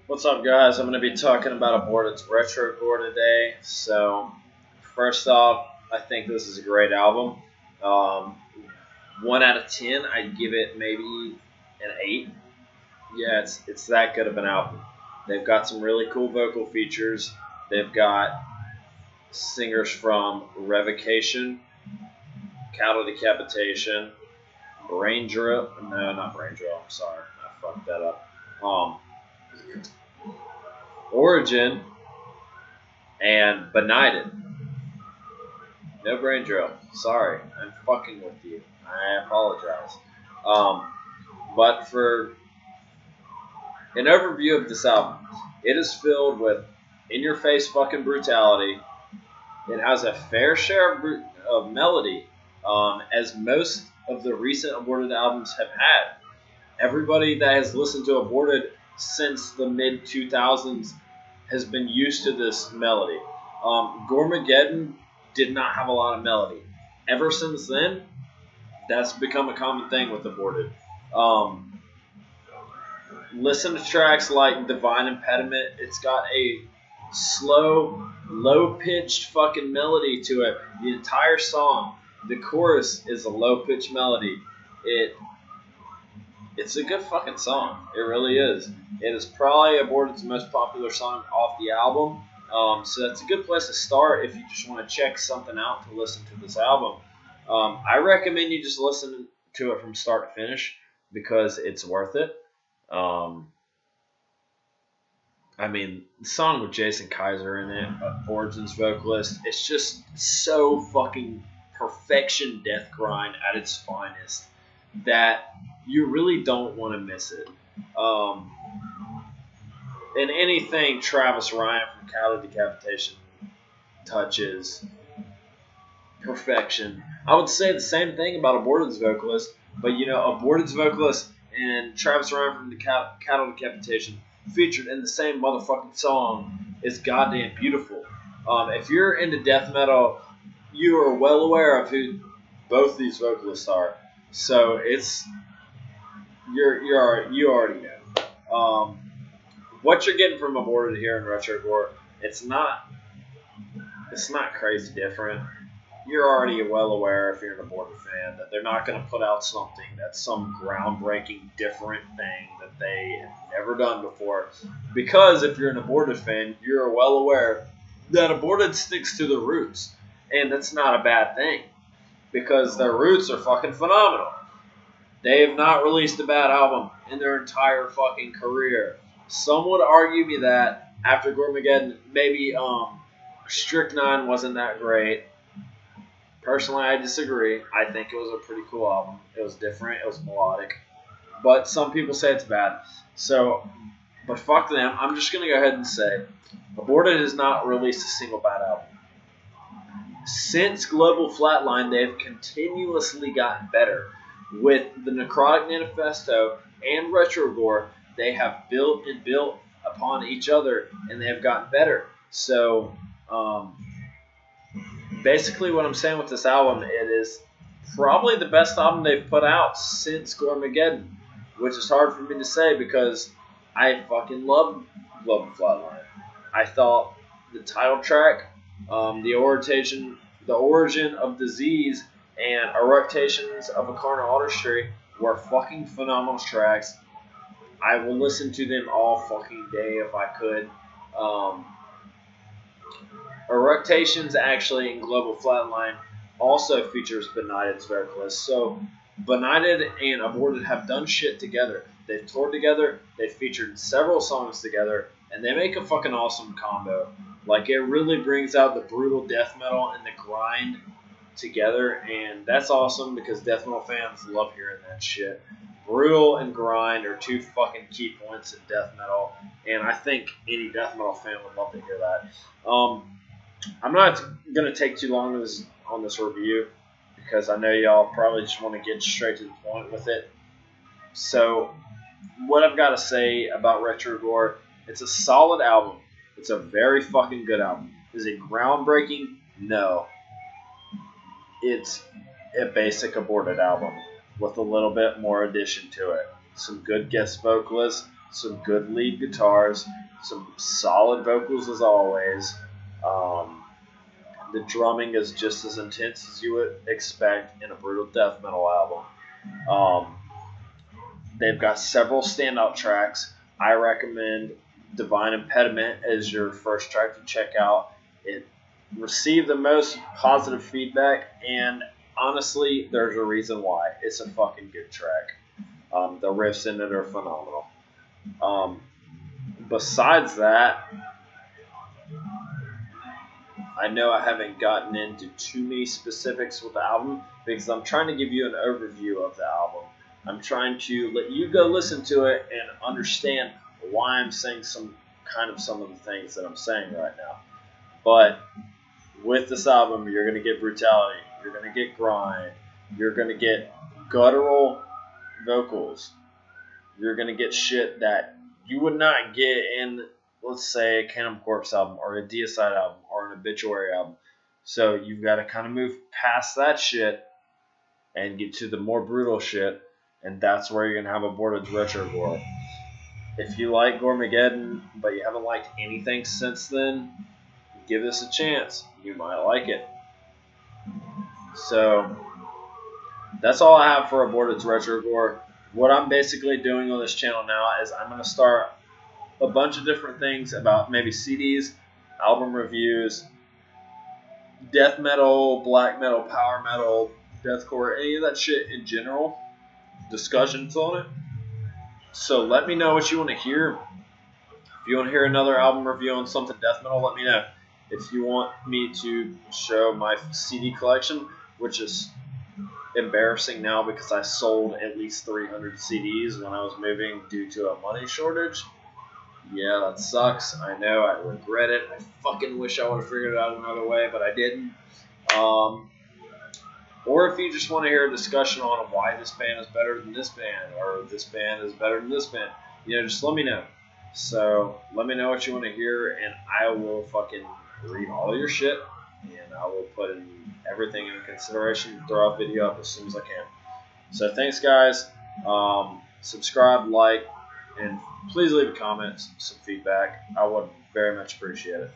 What's up, guys? I'm going to be talking about Aborted's Retrogore today. So, first off, I think this is a great album. 1 out of 10, I'd give it maybe an 8. Yeah, it's that good of an album. They've got some really cool vocal features. They've got singers from Revocation, Cattle Decapitation, Brain Drill. No, not Brain Drill. I'm sorry. I fucked that up. Origin, and Benighted. No Brain Drill. Sorry, I'm fucking with you. I apologize. But for an overview of this album, it is filled with in-your-face fucking brutality. It has a fair share of melody, as most of the recent Aborted albums have had. Everybody that has listened to Aborted since the mid-2000s has been used to this melody. Gormageddon did not have a lot of melody. Ever since then, that's become a common thing with Aborted. Listen to tracks like Divine Impediment. It's got a slow, low-pitched fucking melody to it. The entire song, the chorus is a low-pitched melody. It's a good fucking song. It really is. It is probably Aborted's most popular song off the album. So that's a good place to start if you just want to check something out to listen to this album. I recommend you just listen to it from start to finish because it's worth it. I mean, the song with Jason Kaiser in it, Origin's vocalist, it's just so fucking perfection death grind at its finest that you really don't want to miss it. And anything Travis Ryan from Cattle Decapitation touches, perfection. I would say the same thing about Aborted's vocalist, but Aborted's vocalist and Travis Ryan from the Cattle Decapitation featured in the same motherfucking song is goddamn beautiful. If you're into death metal, you are well aware of who both these vocalists are. So you already know. What you're getting from Aborted here in Retrogore, it's not crazy different. You're already well aware, if you're an Aborted fan, that they're not going to put out something that's some groundbreaking different thing that they have never done before. Because if you're an Aborted fan, you're well aware that Aborted sticks to the roots. And that's not a bad thing. Because their roots are fucking phenomenal. They have not released a bad album in their entire fucking career. Some would argue me that after Gormageddon, maybe Strychnine wasn't that great. Personally, I disagree. I think it was a pretty cool album. It was different. It was melodic. But some people say it's bad. But fuck them. I'm just going to go ahead and say Aborted has not released a single bad album. Since Global Flatline, they've continuously gotten better. With the Necrotic Manifesto and Retrogore, they have built upon each other, and they have gotten better. So, basically what I'm saying with this album, it is probably the best album they've put out since Gormageddon, which is hard for me to say because I fucking love Global Flatline. I thought the title track, the origin of disease, and Eructations of a Carnal Artistry were fucking phenomenal tracks. I will listen to them all fucking day if I could. Eructations actually in Global Flatline also features Benighted's vocalist. So Benighted and Aborted have done shit together. They've toured together, they've featured several songs together, and they make a fucking awesome combo. Like, it really brings out the brutal death metal and the grind together, and that's awesome because death metal fans love hearing that shit. Brutal and grind are two fucking key points in death metal, and I think any death metal fan would love to hear that. I'm not going to take too long on this review because I know y'all probably just want to get straight to the point with it. So, what I've got to say about Retrogore, it's a solid album. It's a very fucking good album. Is it groundbreaking? No. It's a basic Aborted album with a little bit more addition to it. Some good guest vocalists, some good lead guitars, some solid vocals as always. The drumming is just as intense as you would expect in a brutal death metal album. They've got several standout tracks. I recommend Divine Impediment as your first track to check out. It received the most positive feedback, and honestly, there's a reason why. It's a fucking good track. The riffs in it are phenomenal. Besides that, I know I haven't gotten into too many specifics with the album because I'm trying to give you an overview of the album. I'm trying to let you go listen to it and understand why I'm saying some of the things that I'm saying right now. But with this album, you're going to get brutality, you're going to get grind, you're going to get guttural vocals, you're going to get shit that you would not get in, let's say, a Cannibal Corpse album or a Deicide album or an Obituary album. So you've got to kind of move past that shit and get to the more brutal shit, and that's where you're going to have Aborted's Retrogore. If you like Gormageddon, but you haven't liked anything since then, give this a chance. You might like it. So that's all I have for Aborted's Retrogore. What I'm basically doing on this channel now is I'm going to start a bunch of different things about maybe CDs, album reviews, death metal, black metal, power metal, deathcore, any of that shit in general, discussions on it. So let me know what you want to hear. If you want to hear another album review on something death metal, let me know. If you want me to show my CD collection, which is embarrassing now because I sold at least 300 CDs when I was moving due to a money shortage. Yeah, that sucks. I know. I regret it. I fucking wish I would have figured it out another way, but I didn't. Or if you just want to hear a discussion on why this band is better than this band, or this band is better than this band, just let me know. So let me know what you want to hear, and I will fucking read all your shit, and I will put in everything in consideration, throw a video up as soon as I can. So thanks, guys. Subscribe, like, and please leave a comment, some feedback. I would very much appreciate it.